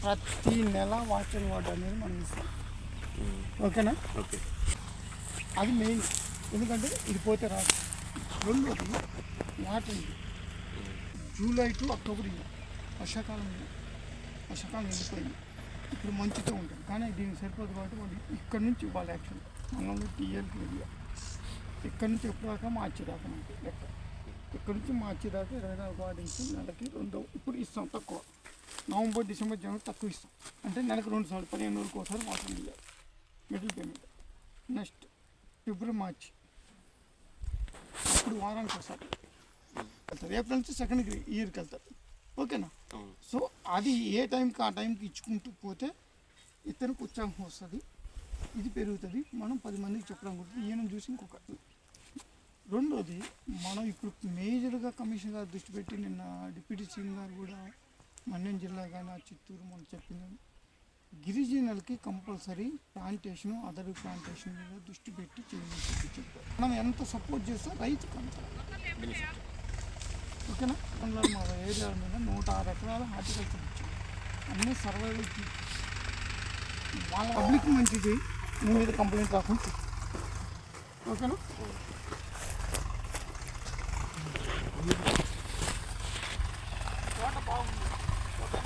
ప్రతి నెల watch and water అనేది మనం ఇస్తాం. ఓకేనా? ఓకే. అది మెయిన్. ఎందుకంటే ఇది పోతే రాదు. రెండోది వాటర్ ఇది జూలై టు అక్టోబర్ ఇది వర్షాకాలం వెళ్ళిపోయింది. ఇప్పుడు మంచుతో ఉంటుంది కానీ దీనికి సరిపోదు కాబట్టి వాళ్ళు ఇక్కడ నుంచి ఇవ్వాలి. యాక్చువల్ మనం టీఎల్కి ఏరియా ఇక్కడ నుంచి ఎప్పుడు దాకా మార్చి దాకా మనకి లెక్క. ఇక్కడ నుంచి మార్చి దాకా 24 వాటింగ్స్ నెలకి 2 ఇప్పుడు ఇస్తాం తక్కువ. నవంబర్ డిసెంబర్ జనవరి తక్కువ ఇస్తాం. అంటే నెలకు 2 సార్లు 15 రోజులకు ఒకసారి వాటర్ ఇవ్వాలి మిడిల్ పేమెంట్. నెక్స్ట్ ఫిబ్రవరి మార్చి ఇప్పుడు వారానికి ఒకసారి వెళ్తారు. ఏప్రిల్ నుంచి సెకండ్ ఇయర్కి వెళ్తారు. ఓకేనా? సో అది ఏ టైంకి ఆ టైంకి ఇచ్చుకుంటూ పోతే ఇతనికి ఉత్సాహం వస్తుంది, ఇది పెరుగుతుంది. మనం 10 మందికి చెప్పడం కూడా ఈయన చూసి ఇంకొక. రెండోది మనం ఇప్పుడు మేజర్గా కమిషన్ గారు దృష్టి పెట్టి నిన్న డిప్యూటీ సీఎం గారు కూడా మన్యం జిల్లా కానీ చిత్తూరు మనం చెప్పింది గిరిజనులకి కంపల్సరీ ప్లాంటేషన్ అదర్ ప్లాంటేషన్ మీద దృష్టి పెట్టి చేయమని చెప్పారు. మనం ఎంత సపోర్ట్ చేస్తే రైతుకు అంత బెనిఫిట్. ఓకేనా? మా ఏరియా మీద 106 ఎకరాల హార్టికల్చర్ ఇచ్చాం. అన్నీ సర్వైవల్కి వాళ్ళ పబ్లిక్ మంచిది, మీ మీద కంప్లైంట్ రాకుండా. ఓకేనా? తోట బాగుంది.